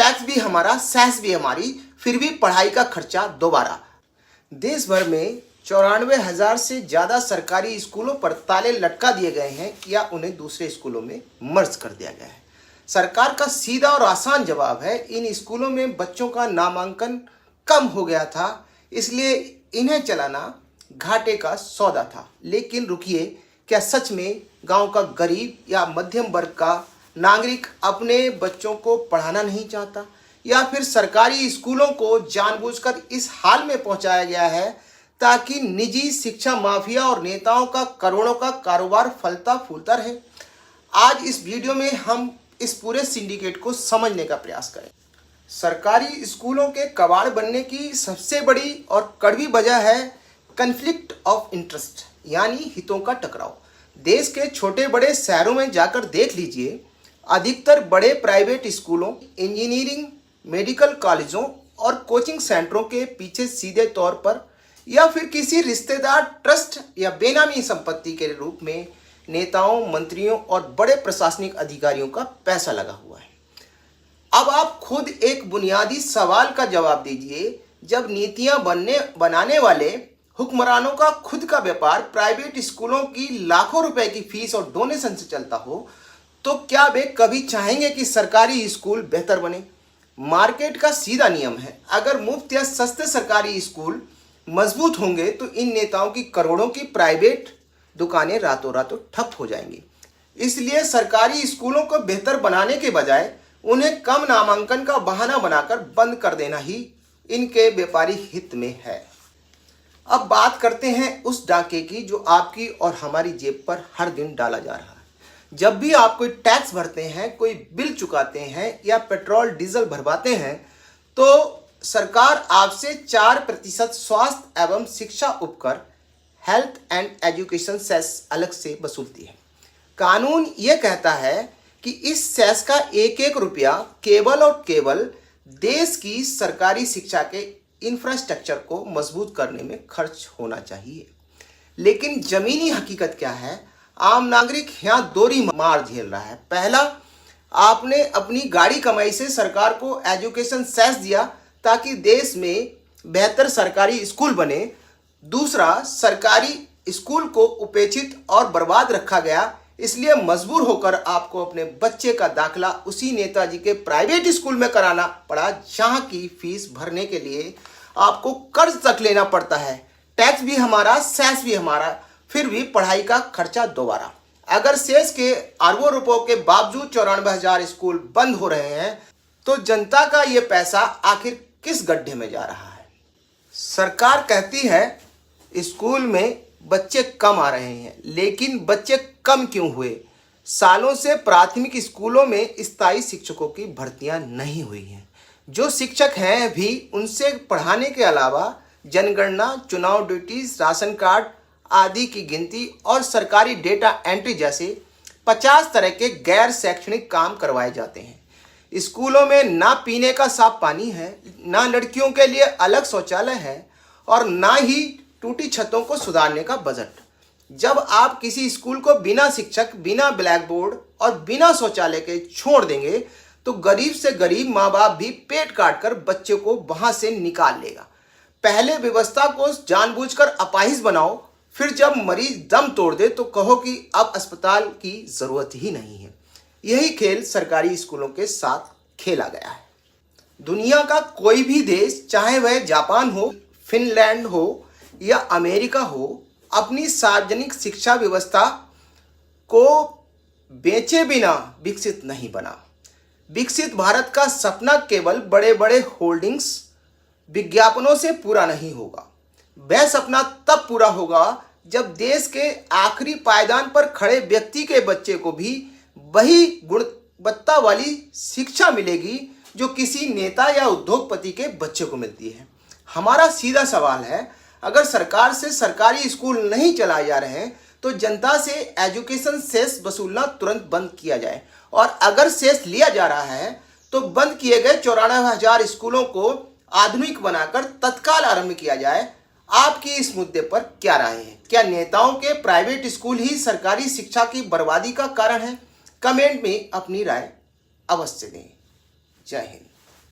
Tax भी हमारा, cess भी हमारी, फिर भी पढ़ाई का खर्चा दोबारा। देश भर में 94,000 से ज़्यादा सरकारी स्कूलों पर ताले लटका दिए गए हैं या उन्हें दूसरे स्कूलों में मर्ज कर दिया गया है। सरकार का सीधा और आसान जवाब है, इन स्कूलों में बच्चों का नामांकन कम हो गया था, इसलिए इन्हें चलाना घाटे का सौदा था। लेकिन रुकिए, क्या सच में गांव का गरीब या मध्यम वर्ग का नागरिक अपने बच्चों को पढ़ाना नहीं चाहता, या फिर सरकारी स्कूलों को जानबूझकर इस हाल में पहुंचाया गया है ताकि निजी शिक्षा माफिया और नेताओं का करोड़ों का कारोबार फलता फूलता रहे? आज इस वीडियो में हम इस पूरे सिंडिकेट को समझने का प्रयास करें। सरकारी स्कूलों के कबाड़ बनने की सबसे बड़ी और कड़वी वजह है कन्फ्लिक्ट ऑफ इंटरेस्ट, यानी हितों का टकराव। देश के छोटे बड़े शहरों में जाकर देख लीजिए, अधिकतर बड़े प्राइवेट स्कूलों, इंजीनियरिंग, मेडिकल कॉलेजों और कोचिंग सेंटरों के पीछे सीधे तौर पर या फिर किसी रिश्तेदार, ट्रस्ट या बेनामी संपत्ति के रूप में नेताओं, मंत्रियों और बड़े प्रशासनिक अधिकारियों का पैसा लगा हुआ है। अब आप खुद एक बुनियादी सवाल का जवाब दीजिए, जब नीतियां बनाने वाले हुक्मरानों का खुद का व्यापार प्राइवेट स्कूलों की लाखों रुपए की फीस और डोनेशन से चलता हो, तो क्या वे कभी चाहेंगे कि सरकारी स्कूल बेहतर बने? मार्केट का सीधा नियम है, अगर मुफ्त या सस्ते सरकारी स्कूल मजबूत होंगे तो इन नेताओं की करोड़ों की प्राइवेट दुकानें रातों रातों ठप हो जाएंगी। इसलिए सरकारी स्कूलों को बेहतर बनाने के बजाय उन्हें कम नामांकन का बहाना बनाकर बंद कर देना ही इनके व्यापारी हित में है। अब बात करते हैं उस डाके की जो आपकी और हमारी जेब पर हर दिन डाला जा रहा है। जब भी आप कोई टैक्स भरते हैं, कोई बिल चुकाते हैं या पेट्रोल डीजल भरवाते हैं, तो सरकार आपसे 4% स्वास्थ्य एवं शिक्षा उपकर, हेल्थ एंड एजुकेशन सेस अलग से वसूलती है। कानून यह कहता है कि इस सेस का एक एक रुपया केवल और केवल देश की सरकारी शिक्षा के इंफ्रास्ट्रक्चर को मजबूत करने में खर्च होना चाहिए। लेकिन जमीनी हकीकत क्या है? आम नागरिक यहाँ दोहरी मार झेल रहा है। पहला, आपने अपनी गाड़ी कमाई से सरकार को एजुकेशन सेस दिया ताकि देश में बेहतर सरकारी स्कूल बने। दूसरा, सरकारी स्कूल को उपेक्षित और बर्बाद रखा गया, इसलिए मजबूर होकर आपको अपने बच्चे का दाखिला उसी नेताजी के प्राइवेट स्कूल में कराना पड़ा, जहां की फीस भरने के लिए आपको कर्ज तक लेना पड़ता है। टैक्स भी हमारा, सेस भी हमारा, फिर भी पढ़ाई का खर्चा दोबारा। अगर सेस के अरबों रुपयों के बावजूद 94,000 स्कूल बंद हो रहे हैं, तो जनता का ये पैसा आखिर किस गड्ढे में जा रहा है? सरकार कहती है स्कूल में बच्चे कम आ रहे हैं, लेकिन बच्चे कम क्यों हुए? सालों से प्राथमिक स्कूलों में स्थायी शिक्षकों की भर्तियां नहीं हुई हैं। जो शिक्षक हैं भी उनसे पढ़ाने के अलावा जनगणना, चुनाव ड्यूटीज, राशन कार्ड आदि की गिनती और सरकारी डेटा एंट्री जैसे 50 तरह के गैर शैक्षणिक काम करवाए जाते हैं। स्कूलों में ना पीने का साफ पानी है, ना लड़कियों के लिए अलग शौचालय है और ना ही टूटी छतों को सुधारने का बजट। जब आप किसी स्कूल को बिना शिक्षक, बिना ब्लैक बोर्ड और बिना शौचालय के छोड़ देंगे, तो गरीब से गरीब माँ बाप भी पेट काट कर बच्चे को वहां से निकाल लेगा। पहले व्यवस्था को जानबूझकर अपाहिज बनाओ, फिर जब मरीज दम तोड़ दे तो कहो कि अब अस्पताल की जरूरत ही नहीं है। यही खेल सरकारी स्कूलों के साथ खेला गया है। दुनिया का कोई भी देश, चाहे वह जापान हो, फिनलैंड हो या अमेरिका हो, अपनी सार्वजनिक शिक्षा व्यवस्था को बेचे बिना विकसित नहीं बना। विकसित भारत का सपना केवल बड़े बड़े होल्डिंग्स, विज्ञापनों से पूरा नहीं होगा। वह सपना तब पूरा होगा जब देश के आखिरी पायदान पर खड़े व्यक्ति के बच्चे को भी वही गुणवत्ता वाली शिक्षा मिलेगी जो किसी नेता या उद्योगपति के बच्चे को मिलती है। हमारा सीधा सवाल है, अगर सरकार से सरकारी स्कूल नहीं चलाए जा रहे हैं तो जनता से एजुकेशन सेस वसूलना तुरंत बंद किया जाए, और अगर सेस लिया जा रहा है तो बंद किए गए 94,000 स्कूलों को आधुनिक बनाकर तत्काल आरंभ किया जाए। आपकी इस मुद्दे पर क्या राय है? क्या नेताओं के प्राइवेट स्कूल ही सरकारी शिक्षा की बर्बादी का कारण है? कमेंट में अपनी राय अवश्य दें। जय हिंद।